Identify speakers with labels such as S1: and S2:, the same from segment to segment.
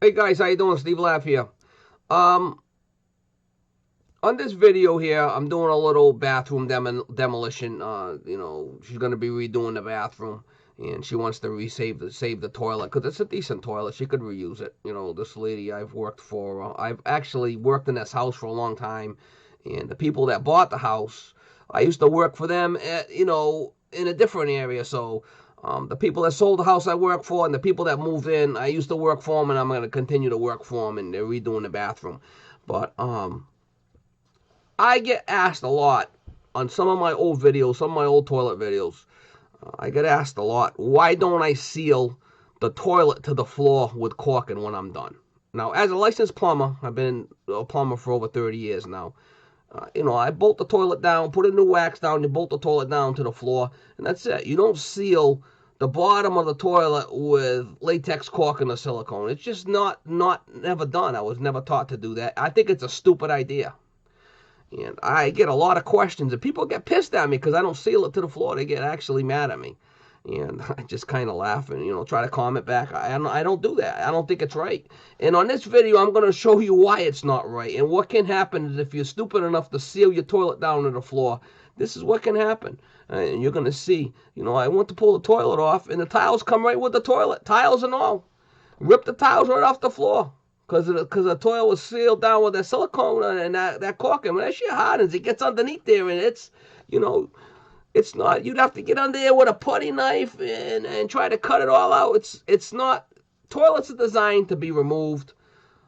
S1: Hey guys, how you doing? Steve Laugh here. Um, on this video here, I'm doing a little bathroom demolition. She's gonna be redoing the bathroom, and she wants to save the toilet because it's a decent toilet. She could reuse it. This lady I've worked for. I've actually worked in this house for a long time, and the people that bought the house, I used to work for them. In a different area. So the people that sold the house I work for, and the people that moved in, I used to work for them, and I'm gonna continue to work for them. And they're redoing the bathroom, but I get asked a lot on some of my old videos, some of my old toilet videos. I get asked a lot, why don't I seal the toilet to the floor with caulking when I'm done? Now, as a licensed plumber, I've been a plumber for over 30 years now. I bolt the toilet down, put a new wax down, you bolt the toilet down to the floor, and that's it. You don't seal the bottom of the toilet with latex caulking or silicone. It's just never done. I was never taught to do that. I think it's a stupid idea. And I get a lot of questions, and people get pissed at me because I don't seal it to the floor. They get actually mad at me. And I just kind of laugh and, try to comment back. I don't do that. I don't think it's right. And on this video, I'm going to show you why it's not right. And what can happen is if you're stupid enough to seal your toilet down to the floor, this is what can happen. And you're going to see, I went to pull the toilet off, and the tiles come right with the toilet, tiles and all. Rip the tiles right off the floor because the toilet was sealed down with that silicone and that caulking. When that shit hardens, it gets underneath there, and you know, it's not. You'd have to get under there with a putty knife and try to cut it all out. It's not. Toilets are designed to be removed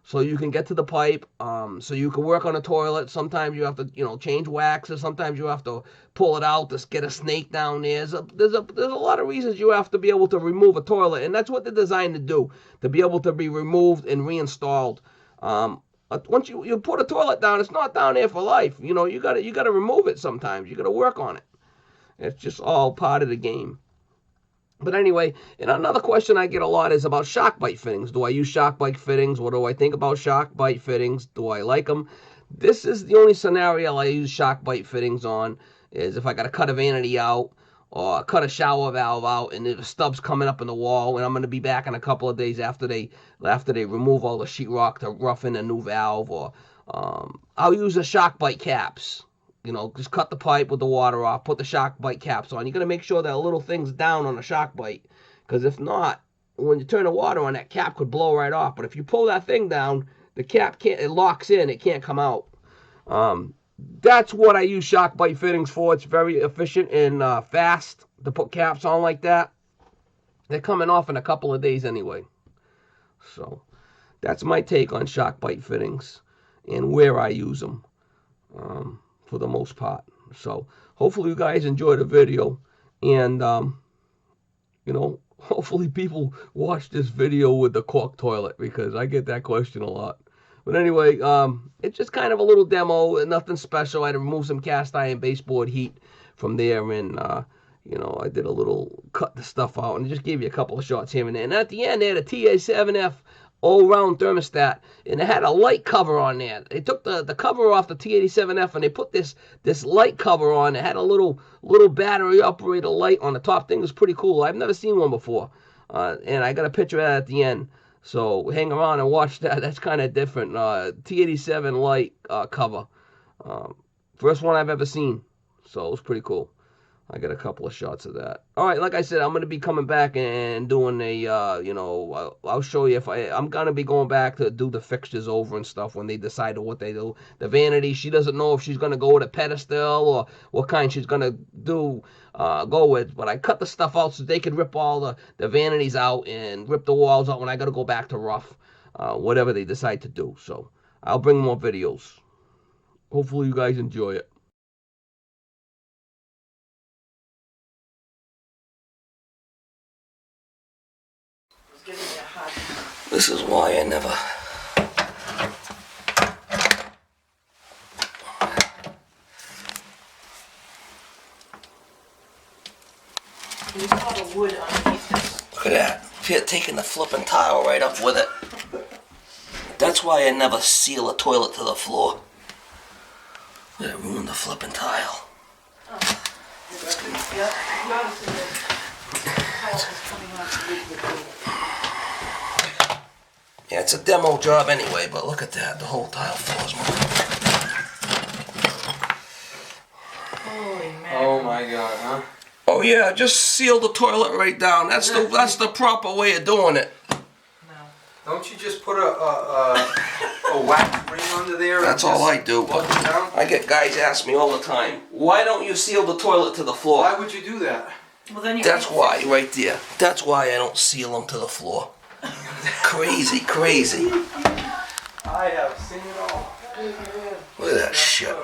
S1: so you can get to the pipe, so you can work on a toilet. Sometimes you have to, change wax, or sometimes you have to pull it out to get a snake down there. There's a lot of reasons you have to be able to remove a toilet, and that's what they're designed to do, to be able to be removed and reinstalled. Once you put a toilet down, it's not down there for life. You gotta remove it sometimes. You gotta work on it. It's just all part of the game. But anyway, and another question I get a lot is about shock bite fittings. Do I use shock bite fittings? What do I think about shock bite fittings? Do I like them? This is the only scenario I use shock bite fittings on, is if I got to cut a vanity out or cut a shower valve out and the stub's coming up in the wall, and I'm going to be back in a couple of days after they remove all the sheetrock to roughen a new valve, or I'll use the shock bite caps. Just cut the pipe with the water off, put the shock bite caps on. You got to make sure that little thing's down on the shock bite, because if not, when you turn the water on, that cap could blow right off. But if you pull that thing down, the cap can't, it locks in, it can't come out. That's what I use shock bite fittings for. It's very efficient and fast to put caps on like that. They're coming off in a couple of days anyway. So that's my take on shock bite fittings and where I use them. For the most part. So hopefully you guys enjoy the video, and hopefully people watch this video with the cork toilet, because I get that question a lot. But anyway, it's just kind of a little demo, nothing special. I had to remove some cast iron baseboard heat from there, and I did a little cut the stuff out and just gave you a couple of shots here and there. And at the end, they had a TA7F all-round thermostat, and it had a light cover on there. They took the cover off the T87F, and they put this light cover on. It had a little battery operated light on the top. Thing was pretty cool. I've never seen one before, and I got a picture of that at the end. So hang around and watch that. That's kind of different. T87 light cover. First one I've ever seen. So it was pretty cool. I got a couple of shots of that. All right, like I said, I'm going to be coming back and doing I'll show you I'm going to be going back to do the fixtures over and stuff when they decide what they do. The vanity, she doesn't know if she's going to go with a pedestal or what kind she's going to go with. But I cut the stuff out so they could rip all the vanities out and rip the walls out when I got to go back to rough, whatever they decide to do. So I'll bring more videos. Hopefully you guys enjoy it. This is why I never.
S2: There's a lot of wood underneath this.
S1: Look at that. Here, taking the flipping tile right up with it. That's why I never seal a toilet to the floor. I ruined the flipping tile.
S2: Oh. Yeah, you ought to see the tile is coming off the wood.
S1: Yeah, it's a demo job anyway, but look at that. The whole tile floor's moving.
S2: Holy mackerel.
S3: Oh my god, huh?
S1: Oh yeah, just seal the toilet right down. That's the proper way of doing it.
S2: No.
S3: Don't you just put a wax ring under there?
S1: That's all I do.
S3: Plug it down?
S1: I get guys ask me all the time, why don't you seal the toilet to the floor?
S3: Why would you do that?
S2: Well, then you
S1: That's why, right there. That's why I don't seal them to the floor. Crazy, crazy.
S3: I have seen it all.
S1: Look at that shit.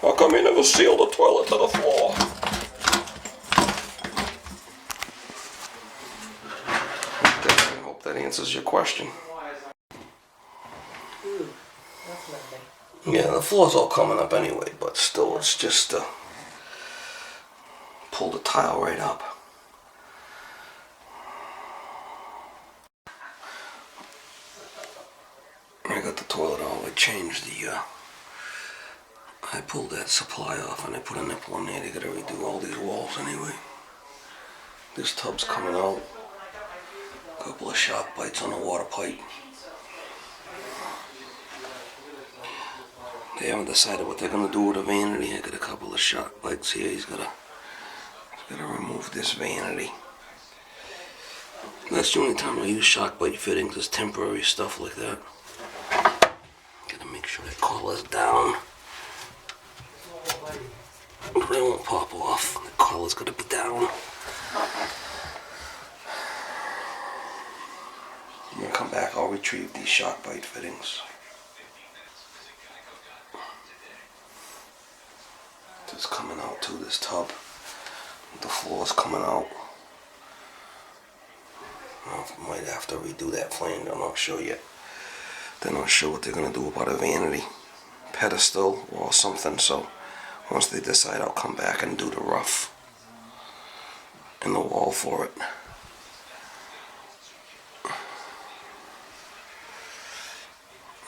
S1: How come you never seal the toilet to the floor? I hope that answers your question.
S2: Ooh, that's lovely.
S1: Yeah, the floor's all coming up anyway, but still, it's just pull the tile right up. I got the toilet all. I changed I pulled that supply off and I put a nipple on there. They gotta redo all these walls anyway. This tub's coming out. A couple of shock bites on the water pipe. They haven't decided what they're gonna do with the vanity. I got a couple of shock bites here. He's gotta remove this vanity. That's the only time I use shock bite fittings, is temporary stuff like that. Gotta make sure that collar's down. But it won't pop off. The collar's gotta be down. When I come back, I'll retrieve these shock bite fittings. This is coming out too, this tub. The floor's coming out. I might have to redo that flange, I'm not sure yet. Then I'll show what they're gonna do about a vanity pedestal or something. So once they decide, I'll come back and do the rough in the wall for it.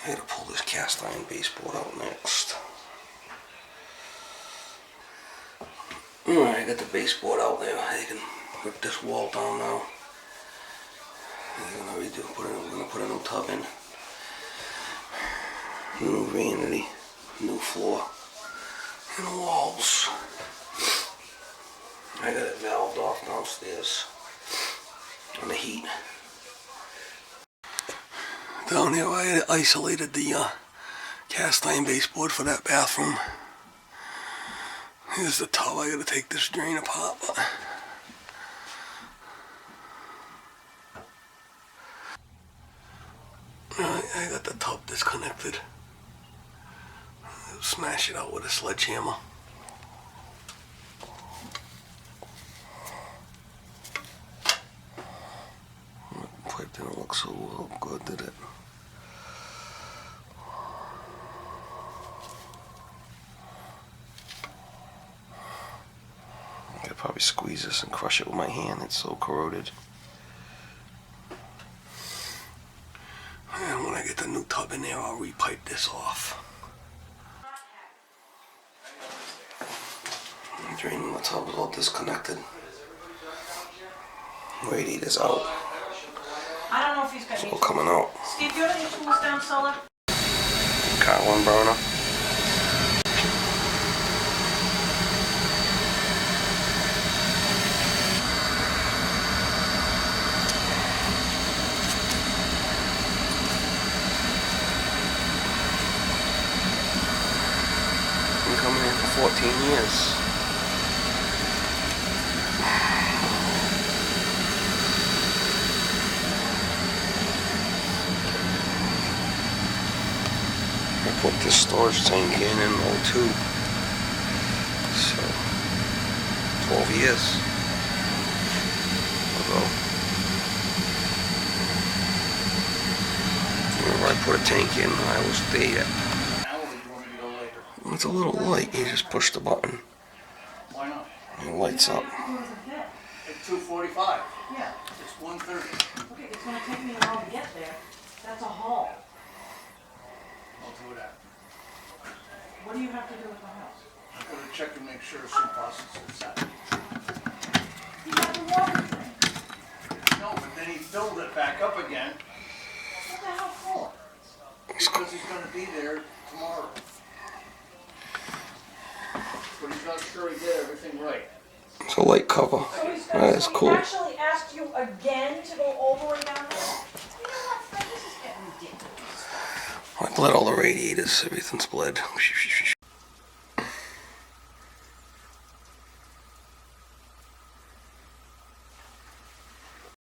S1: I gotta pull this cast iron baseboard out next. Alright, I got the baseboard out there. I can rip this wall down now. We're gonna put a new tub in. New vanity, new floor, and walls. I got it valved off downstairs on the heat. Down here I isolated the cast iron baseboard for that bathroom. Here's the tub. I gotta take this drain apart, but I got the tub disconnected. I'll smash it out with a sledgehammer. The pipe didn't look so good, did it? I could probably squeeze this and crush it with my hand. It's so corroded. And when I get the new tub in there, I'll repipe this off. Draining the tub is all disconnected. Radiator's out.
S2: I don't know if he's got
S1: It's
S2: any.
S1: all coming out.
S2: Steve, do you have any tools down cellar?
S1: Carlin burner. Been coming in for 14 years. I put this storage tank in '02, so 12 years ago. Whenever I put a tank in, I was there.
S4: Now, or do you want me to go later?
S1: It's a little light. You just push the button
S4: Why not?
S1: and it lights up.
S4: At 2:45.
S2: Yeah.
S4: It's 1:30.
S2: Okay, it's gonna take me a while to get there. That's a haul.
S4: I'll do that.
S2: What do you have to do with the house?
S4: I'm going to check and make sure some faucets are set.
S2: You got the water thing.
S4: No, but then he filled it back up again. What the hell for? Because he's gonna be there tomorrow. But he's not sure he did everything right.
S1: It's a light cover.
S2: So he's
S1: That is
S2: so
S1: cool.
S2: he actually asked you again to go over it down there? You know what, Fred, this is getting ridiculous.
S1: I bled all the radiators. Everything's bled.